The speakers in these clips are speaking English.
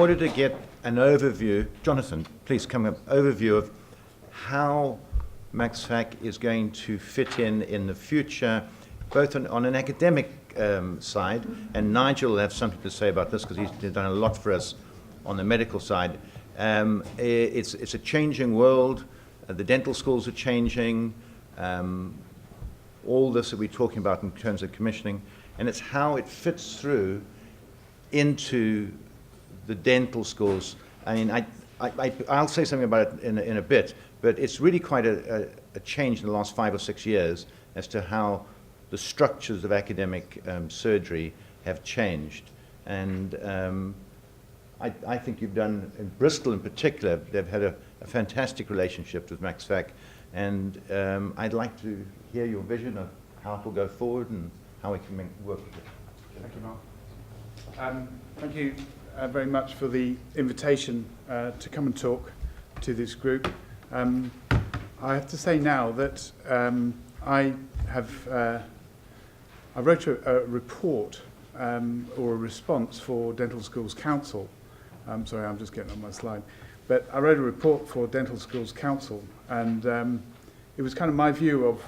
order to get an overview, Jonathan, please come up, overview of how MaxFac is going to fit in the future, both on an academic side, and Nigel will have something to say about this because he's done a lot for us on the medical side. It's a changing world. The dental schools are changing. All this that we're talking about in terms of commissioning, and it's how it fits through into the dental schools. I mean, I'll say something about it in a bit, but it's really quite a change in the last 5 or 6 years as to how the structures of academic surgery have changed. And I think you've done, in Bristol in particular, they've had a fantastic relationship with MaxFac, and I'd like to hear your vision of how it will go forward and how we can work with it. Thank you, Mark. Thank you very much for the invitation to come and talk to this group. I have to say now that I wrote a report or a response for Dental Schools Council. I'm sorry, I'm just getting on my slide. But I wrote a report for Dental Schools Council, and it was kind of my view of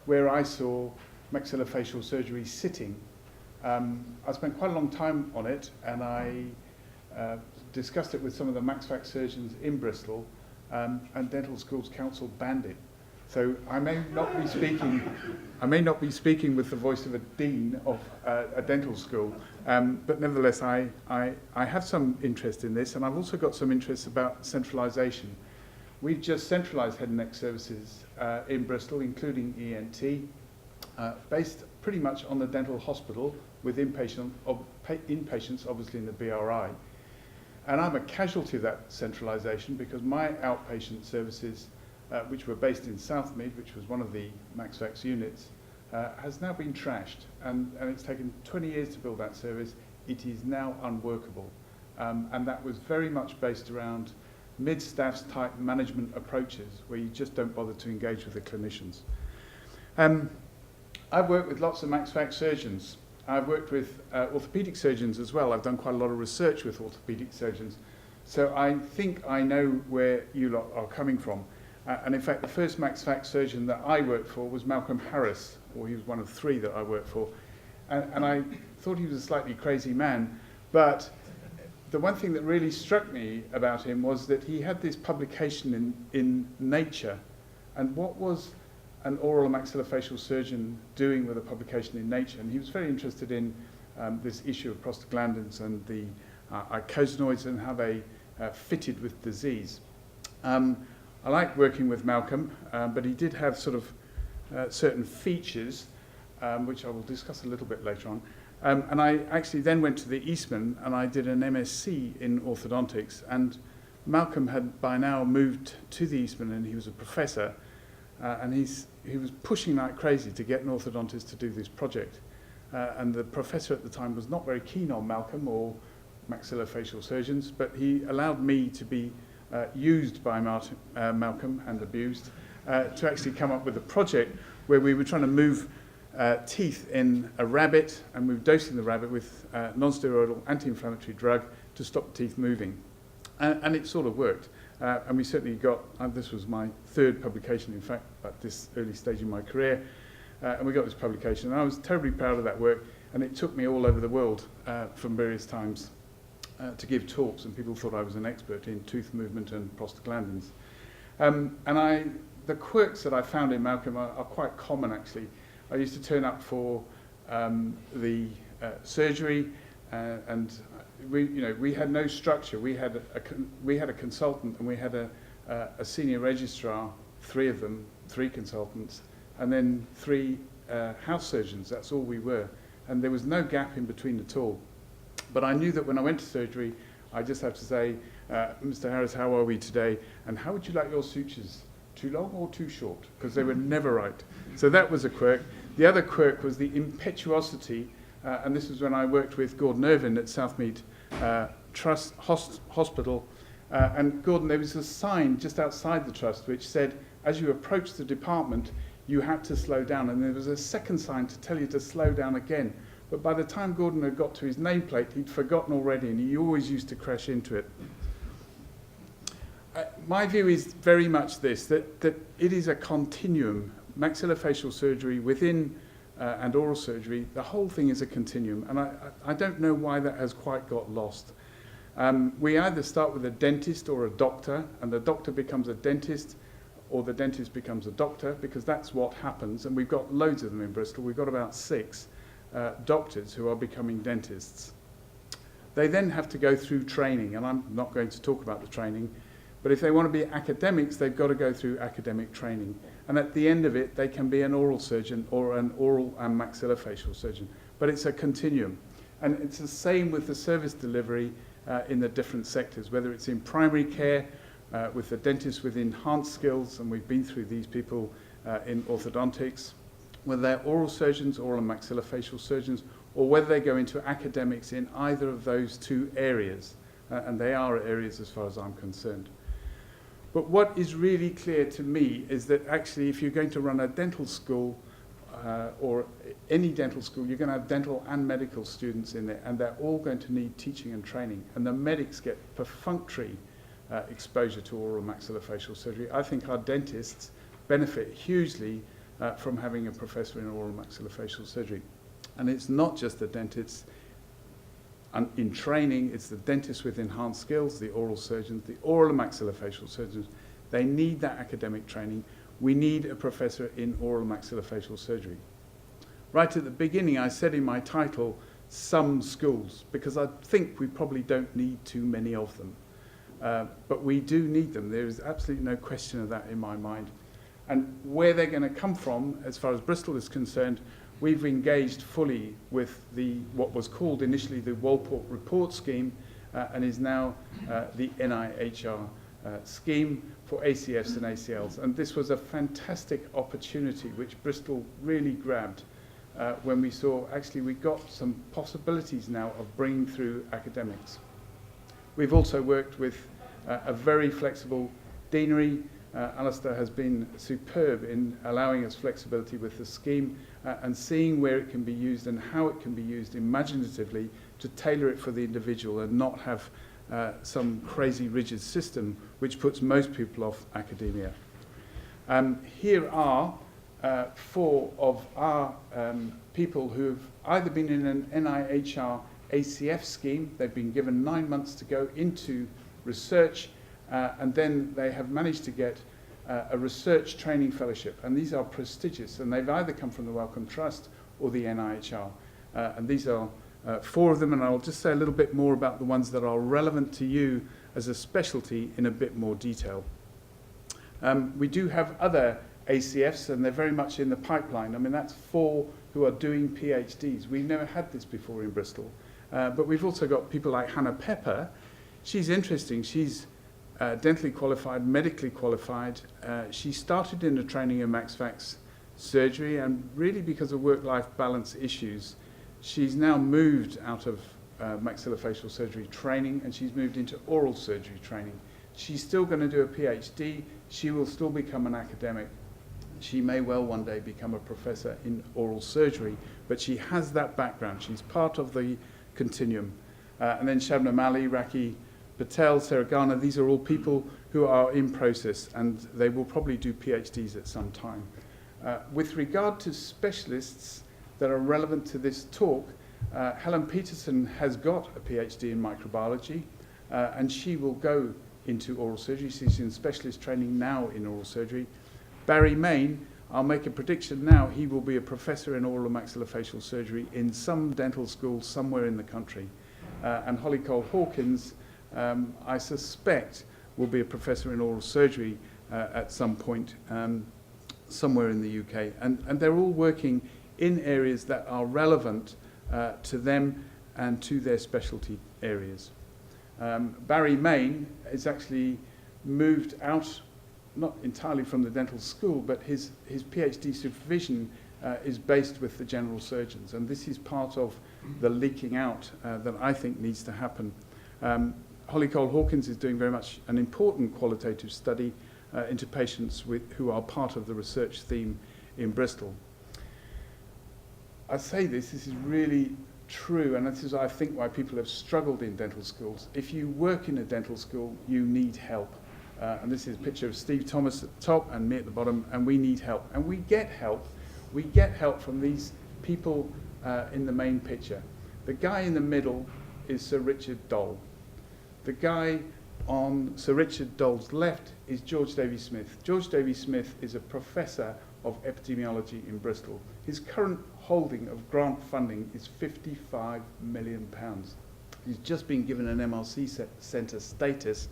where I saw maxillofacial surgery sitting. I spent quite a long time on it, and I discussed it with some of the MaxFac surgeons in Bristol, and Dental Schools Council banned it. So I may not be speaking with the voice of a dean of a dental school, but nevertheless I have some interest in this, and I've also got some interest about centralisation. We've just centralised head and neck services in Bristol, including ENT, based pretty much on the dental hospital with inpatients obviously in the BRI. And I'm a casualty of that centralisation because my outpatient services, which were based in Southmead, which was one of the MaxFac's units, has now been trashed, and it's taken 20 years to build that service. It is now unworkable, and that was very much based around mid-staffs type management approaches where you just don't bother to engage with the clinicians. I've worked with lots of MaxFac surgeons. I've worked with orthopedic surgeons as well. I've done quite a lot of research with orthopedic surgeons, so I think I know where you lot are coming from. And in fact, the first MaxFac surgeon that I worked for was Malcolm Harris, or he was one of 3 that I worked for. And I thought he was a slightly crazy man, but the one thing that really struck me about him was that he had this publication in Nature. And what was an oral and maxillofacial surgeon doing with a publication in Nature? And he was very interested in this issue of prostaglandins and the icosanoids and how they fitted with disease. I liked working with Malcolm, but he did have sort of certain features, which I will discuss a little bit later on. And I actually then went to the Eastman and I did an MSc in orthodontics. And Malcolm had by now moved to the Eastman, and he was a professor. And he was pushing like crazy to get an orthodontist to do this project. And the professor at the time was not very keen on Malcolm or maxillofacial surgeons, but he allowed me to be used by Malcolm and abused to actually come up with a project where we were trying to move teeth in a rabbit, and we were dosing the rabbit with non-steroidal anti-inflammatory drug to stop teeth moving. And it sort of worked. And we certainly got, this was my 3rd publication, in fact, at this early stage in my career, and we got this publication. And I was terribly proud of that work, and it took me all over the world from various times to give talks, and people thought I was an expert in tooth movement and prostaglandins. The quirks that I found in Malcolm are quite common, actually. I used to turn up for the surgery, and we had no structure. We had a consultant, and we had a senior registrar, 3 of them, 3 consultants, and then 3 house surgeons. That's all we were, and there was no gap in between at all. But I knew that when I went to surgery, I just have to say, Mr. Harris, how are we today? And how would you like your sutures? Too long or too short? Because they were never right. So that was a quirk. The other quirk was the impetuosity, and this was when I worked with Gordon Irvin at Southmead Trust Hospital. And Gordon, there was a sign just outside the trust which said, as you approach the department, you had to slow down. And there was a second sign to tell you to slow down again. But by the time Gordon had got to his nameplate, he'd forgotten already, and he always used to crash into it. My view is very much this, that it is a continuum. Maxillofacial surgery within and oral surgery, the whole thing is a continuum, and I don't know why that has quite got lost. We either start with a dentist or a doctor, and the doctor becomes a dentist, or the dentist becomes a doctor, because that's what happens, and we've got loads of them in Bristol. We've got about 6 doctors who are becoming dentists. They then have to go through training, and I'm not going to talk about the training, but if they want to be academics, they've got to go through academic training. And at the end of it, they can be an oral surgeon or an oral and maxillofacial surgeon. But it's a continuum. And it's the same with the service delivery in the different sectors, whether it's in primary care, with the dentists with enhanced skills, and we've been through these people in orthodontics, whether they're oral surgeons, oral and maxillofacial surgeons, or whether they go into academics in either of those 2 areas. And they are areas as far as I'm concerned. But what is really clear to me is that actually if you're going to run a dental school or any dental school, you're going to have dental and medical students in there, and they're all going to need teaching and training. And the medics get perfunctory exposure to oral maxillofacial surgery. I think our dentists benefit hugely from having a professor in oral maxillofacial surgery. And it's not just the dentists. In training, it's the dentists with enhanced skills, the oral surgeons, the oral and maxillofacial surgeons. They need that academic training. We need a professor in oral maxillofacial surgery. Right at the beginning, I said in my title, some schools, because I think we probably don't need too many of them. But we do need them. There is absolutely no question of that in my mind. And where they're going to come from, as far as Bristol is concerned, we've engaged fully with what was called initially the Walport Report Scheme and is now the NIHR scheme for ACFs and ACLs. And this was a fantastic opportunity which Bristol really grabbed when we saw actually we got some possibilities now of bringing through academics. We've also worked with a very flexible deanery. Alistair has been superb in allowing us flexibility with the scheme and seeing where it can be used and how it can be used imaginatively to tailor it for the individual and not have some crazy rigid system which puts most people off academia. Here are 4 of our people who've either been in an NIHR ACF scheme, they've been given 9 months to go into research, and then they have managed to get a research training fellowship, and these are prestigious, and they've either come from the Wellcome Trust or the NIHR, and these are 4 of them, and I'll just say a little bit more about the ones that are relevant to you as a specialty in a bit more detail. We do have other ACFs, and they're very much in the pipeline. I mean, that's 4 who are doing PhDs. We've never had this before in Bristol, but we've also got people like Hannah Pepper. She's interesting. She's dentally qualified, medically qualified. She started in the training in MaxFax surgery, and really because of work-life balance issues, she's now moved out of maxillofacial surgery training, and she's moved into oral surgery training. She's still going to do a PhD. She will still become an academic. She may well one day become a professor in oral surgery, but she has that background. She's part of the continuum. And then Shabnam Ali, Raki Patel, Sarah Garner, these are all people who are in process, and they will probably do PhDs at some time. With regard to specialists that are relevant to this talk, Helen Peterson has got a PhD in microbiology, and she will go into oral surgery. She's in specialist training now in oral surgery. Barry Main, I'll make a prediction now, he will be a professor in oral and maxillofacial surgery in some dental school somewhere in the country. And Holly Cole Hawkins, I suspect, will be a professor in oral surgery at some point somewhere in the UK. And they're all working in areas that are relevant to them and to their specialty areas. Barry Main is actually moved out, not entirely from the dental school, but his PhD supervision is based with the general surgeons. And this is part of the leaking out that I think needs to happen. Holly Cole Hawkins is doing very much an important qualitative study into patients who are part of the research theme in Bristol. I say this is really true, and this is, I think, why people have struggled in dental schools. If you work in a dental school, you need help. And this is a picture of Steve Thomas at the top and me at the bottom, and we need help. And we get help. We get help from these people in the main picture. The guy in the middle is Sir Richard Dole. The guy on Sir Richard Dole's left is George Davey-Smith. George Davey-Smith is a professor of epidemiology in Bristol. His current holding of grant funding is £55 million. He's just been given an MRC centre status,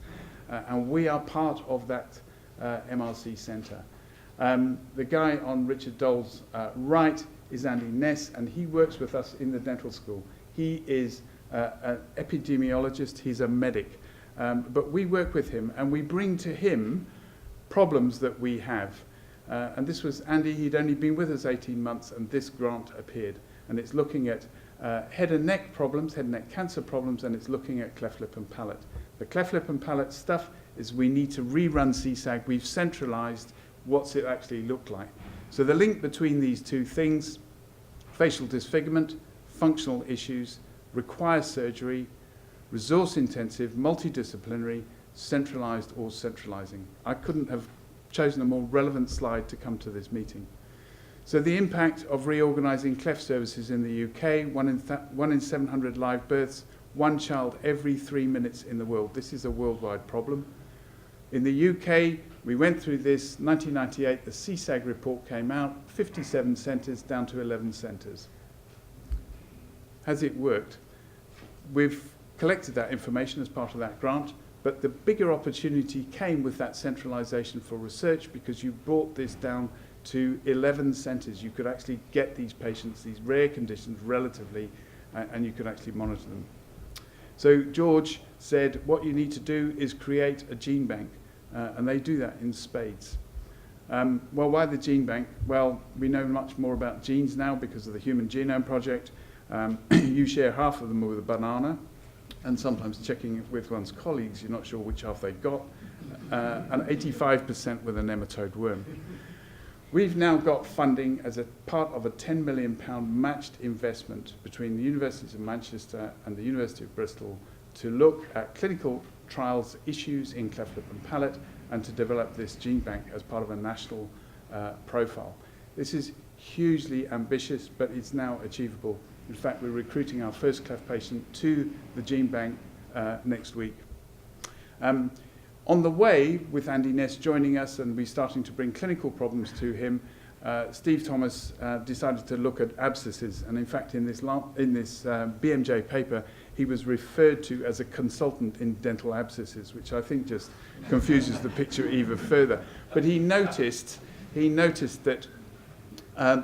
and we are part of that MRC centre. The guy on Richard Dole's right is Andy Ness, and he works with us in the dental school. He is an epidemiologist, he's a medic, but we work with him and we bring to him problems that we have. And this was Andy, he'd only been with us 18 months, and this grant appeared. And it's looking at head and neck problems, head and neck cancer problems, and it's looking at cleft lip and palate. The cleft lip and palate stuff is we need to rerun CSAG. We've centralized what's it actually look like. So the link between these two things, facial disfigurement, functional issues, requires surgery, resource intensive, multidisciplinary, centralized or centralizing. I couldn't have chosen a more relevant slide to come to this meeting. So the impact of reorganising cleft services in the UK, 1 in 700 live births, 1 child every 3 minutes in the world. This is a worldwide problem. In the UK, we went through this, 1998, the CSAG report came out, 57 centres down to 11 centres. Has it worked? We've collected that information as part of that grant, but the bigger opportunity came with that centralisation for research, because you brought this down to 11 centres. You could actually get these patients, these rare conditions, relatively, and you could actually monitor them. So George said, what you need to do is create a gene bank, and they do that in spades. Well, why the gene bank? Well, we know much more about genes now because of the Human Genome Project. You share half of them with a banana, and sometimes checking with one's colleagues, you're not sure which half they've got, and 85% with a nematode worm. We've now got funding as a part of a £10 million matched investment between the Universities of Manchester and the University of Bristol to look at clinical trials issues in cleft lip and palate, and to develop this gene bank as part of a national profile. This is hugely ambitious, but it's now achievable. In fact, we're recruiting our first cleft patient to the gene bank next week. On the way, with Andy Ness joining us and we starting to bring clinical problems to him, Steve Thomas decided to look at abscesses. And in fact, in this BMJ paper, he was referred to as a consultant in dental abscesses, which I think just confuses the picture even further. But he noticed that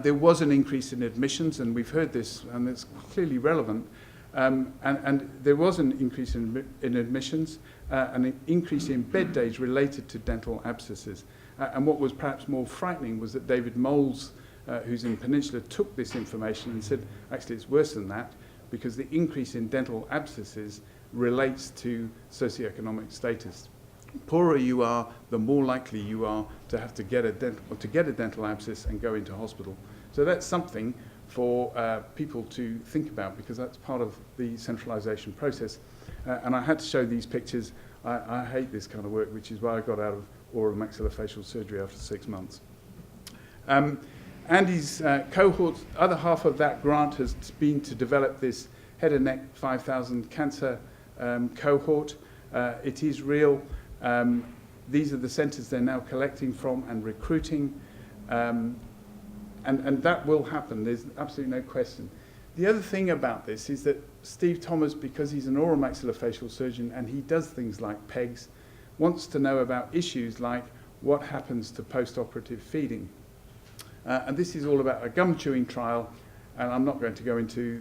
there was an increase in admissions, and we've heard this, and it's clearly relevant. And there was an increase in admissions, and an increase in bed days related to dental abscesses. And what was perhaps more frightening was that David Moles, who's in Peninsula, took this information and said, actually, it's worse than that, because the increase in dental abscesses relates to socioeconomic status. Poorer you are, the more likely you are to have to get a dental abscess and go into hospital. So that's something for people to think about, because that's part of the centralisation process. And I had to show these pictures. I hate this kind of work, which is why I got out of oral maxillofacial surgery after 6 months. Andy's cohort, other half of that grant has been to develop this head and neck 5,000 cancer cohort. It is real. These are the centres they're now collecting from and recruiting. And that will happen. There's absolutely no question. The other thing about this is that Steve Thomas, because he's an oral maxillofacial surgeon and he does things like PEGs, wants to know about issues like what happens to post-operative feeding. And this is all about a gum chewing trial, and I'm not going to go into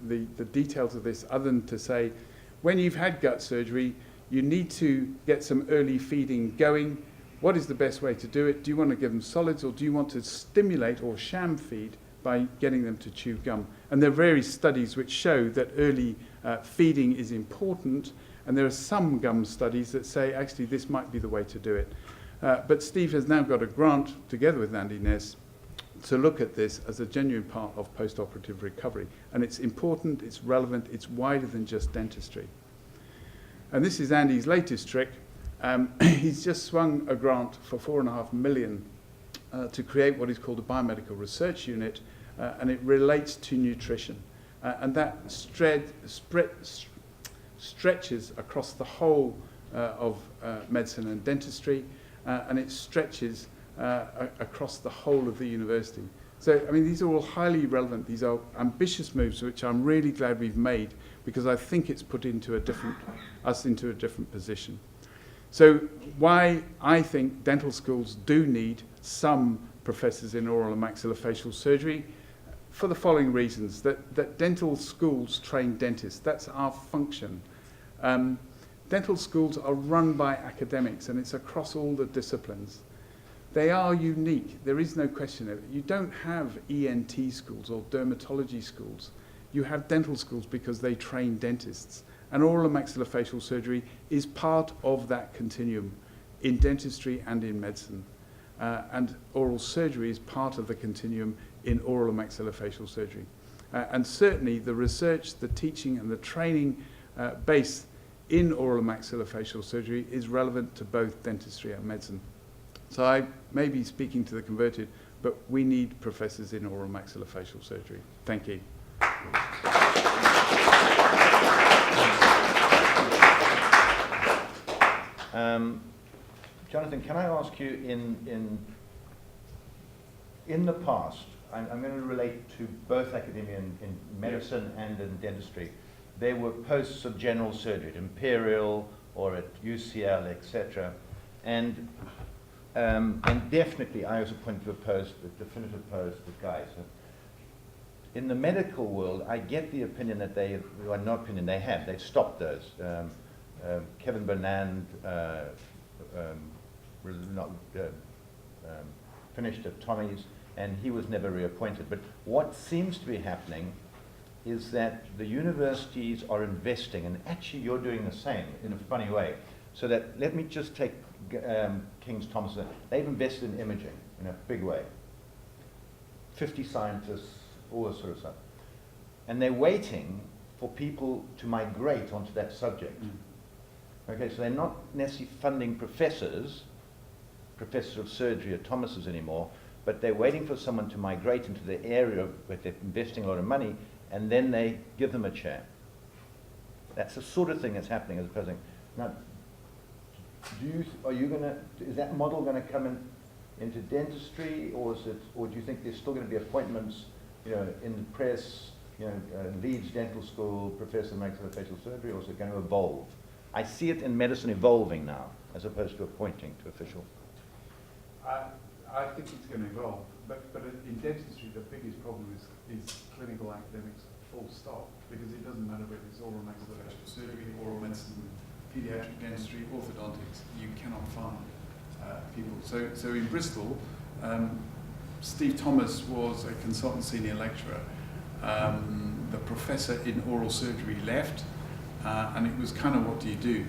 the details of this other than to say, when you've had gut surgery, you need to get some early feeding going. What is the best way to do it? Do you want to give them solids, or do you want to stimulate or sham feed by getting them to chew gum? And there are various studies which show that early feeding is important, and there are some gum studies that say actually this might be the way to do it. But Steve has now got a grant, together with Andy Ness, to look at this as a genuine part of post-operative recovery. And it's important, it's relevant, it's wider than just dentistry. And this is Andy's latest trick. He's just swung a grant for $4.5 million to create what is called a biomedical research unit, and it relates to nutrition. And that stretches across the whole of medicine and dentistry, and it stretches across the whole of the university. So, I mean, these are all highly relevant. These are ambitious moves, which I'm really glad we've made, because I think it's put us into a different position. So why I think dental schools do need some professors in oral and maxillofacial surgery, for the following reasons: that dental schools train dentists. That's our function. Dental schools are run by academics, and it's across all the disciplines. They are unique. There is no question of it. You don't have ENT schools or dermatology schools. You have dental schools because they train dentists. And oral and maxillofacial surgery is part of that continuum in dentistry and in medicine. And oral surgery is part of the continuum in oral and maxillofacial surgery. And certainly the research, the teaching and the training base in oral and maxillofacial surgery is relevant to both dentistry and medicine. So I may be speaking to the converted, but we need professors in oral and maxillofacial surgery. Thank you. Jonathan, can I ask you, in the past, I'm going to relate to both academia in medicine and in dentistry, there were posts of general surgery at Imperial or at UCL, etc. And definitely I was appointed to a post, a definitive post with guys. In the medical world, I get the opinion that they've stopped those. Kevin Bernand finished at Tommy's, and he was never reappointed. But what seems to be happening is that the universities are investing, and actually you're doing the same in a funny way. So that, let me just take King's Thomas. They've invested in imaging in a big way. 50 scientists, all this sort of stuff. And they're waiting for people to migrate onto that subject. Okay, so they're not necessarily funding professors of surgery at Thomas's anymore, but they're waiting for someone to migrate into the area where they're investing a lot of money, and then they give them a chair. That's the sort of thing that's happening as opposed to. Now, is that model going to come into dentistry, or do you think there's still going to be appointments, in the press, Leeds Dental School, Professor of Maxillofacial Surgery, or is it going to evolve? I see it in medicine evolving now, as opposed to appointing to official. I think it's going to evolve, but in dentistry the biggest problem is clinical academics, full stop, because it doesn't matter whether it's oral maxillofacial surgery, oral medicine, pediatric dentistry, orthodontics, you cannot find people. So in Bristol, Steve Thomas was a consultant senior lecturer. The professor in oral surgery left, and it was kind of, what do you do?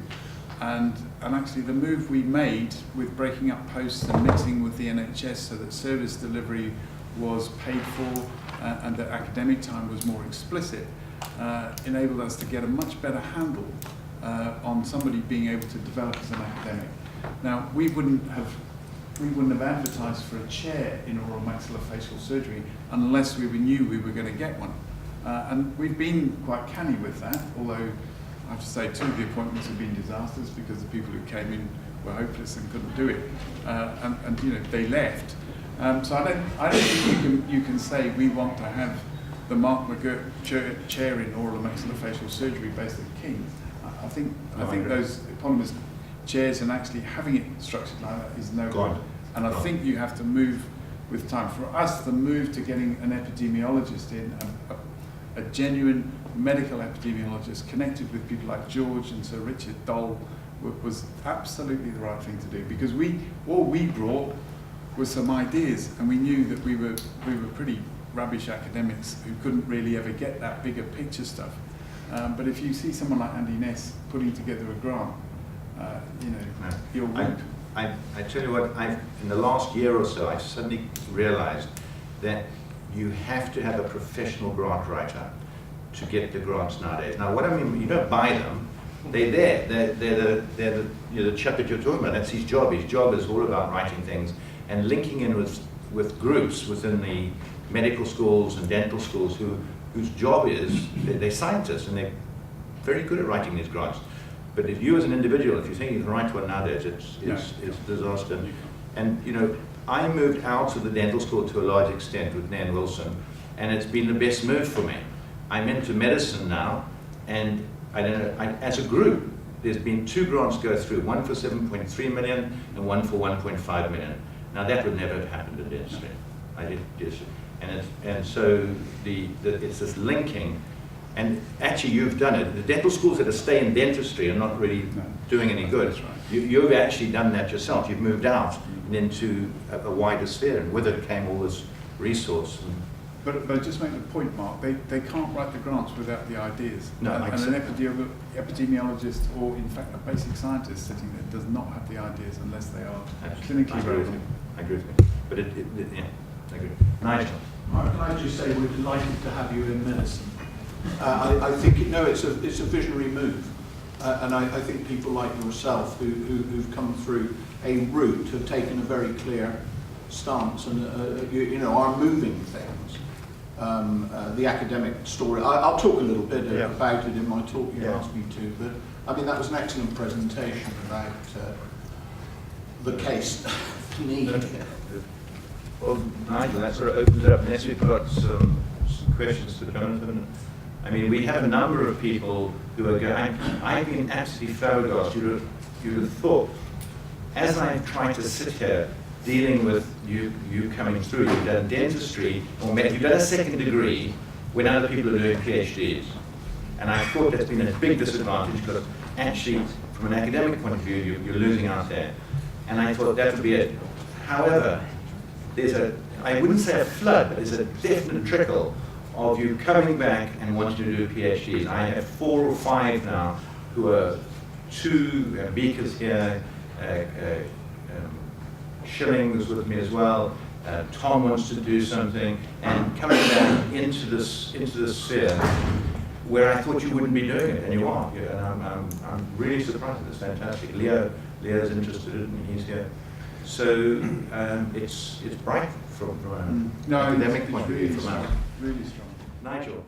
And actually the move we made with breaking up posts and mixing with the NHS so that service delivery was paid for and that academic time was more explicit, enabled us to get a much better handle on somebody being able to develop as an academic. Now, we wouldn't have advertised for a chair in oral maxillofacial surgery unless we knew we were going to get one. And we've been quite canny with that, although I have to say 2 of the appointments have been disasters because the people who came in were hopeless and couldn't do it, and they left. So I don't think you can say we want to have the Mark McGirt chair in oral and maxillofacial surgery based at King's. I think those eponymous chairs and actually having it structured like that is no good. And I think you have to move with time. For us, the move to getting an epidemiologist in, a genuine medical epidemiologist connected with people like George and Sir Richard Dole, was absolutely the right thing to do, because all we brought was some ideas, and we knew that we were pretty rubbish academics who couldn't really ever get that bigger picture stuff. But if you see someone like Andy Ness putting together a grant, you'll win. I tell you what, in the last year or so, I suddenly realized that you have to have a professional grant writer to get the grants nowadays. Now, what I mean, you don't buy them. They're there. They're the chap that you're talking about. That's his job. His job is all about writing things and linking in with groups within the medical schools and dental schools whose job is, they're scientists and they're very good at writing these grants. But if you as an individual, if you think you can write one nowadays, it's disaster. And you know, I moved out of the dental school to a large extent with Nan Wilson, and it's been the best move for me. I'm into medicine now, and I don't know, as a group, there's been 2 grants go through, one for 7.3 million and one for 1.5 million. Now that would never have happened in dentistry. I did this, and so it's this linking. And actually, you've done it. The dental schools that stay in dentistry are not really doing any good. That's right. You've actually done that yourself. You've moved out and into a wider sphere, and with it came all this resource. But just make the point, Mark, they can't write the grants without the ideas. No, and an epidemiologist or, in fact, a basic scientist sitting there does not have the ideas unless they are clinically relevant. I agree with you. But yeah, I agree. Nigel. Mark, can I just say we're delighted to have you in medicine. I think it's a visionary move, and I think people like yourself who've come through a route have taken a very clear stance and you know, are moving things. The academic story, I'll talk a little bit about it in my talk. You asked me to, but I mean that was an excellent presentation about the case need. Well, Nigel, that sort of opens it up. Unless we've got some questions to Jonathan. I mean, we have a number of people who are going. I've been absolutely flabbergasted. You'd have thought, as I've tried to sit here dealing with you coming through, you've done dentistry, or you've done a second degree when other people are doing PhDs. And I thought that's been a big disadvantage because actually, from an academic point of view, you're losing out there. And I thought that would be it. However, I wouldn't say a flood, but there's a definite trickle of you coming back and wanting to do PhDs. I have 4 or 5 now who are 2 Beakers here, Schilling was with me as well, Tom wants to do something, and coming back into this sphere where I thought you wouldn't be doing it, and you are. And I'm really surprised. It's fantastic. Leo's interested in it, and he's here. So it's bright from an academic point of view. Really strong. Nigel.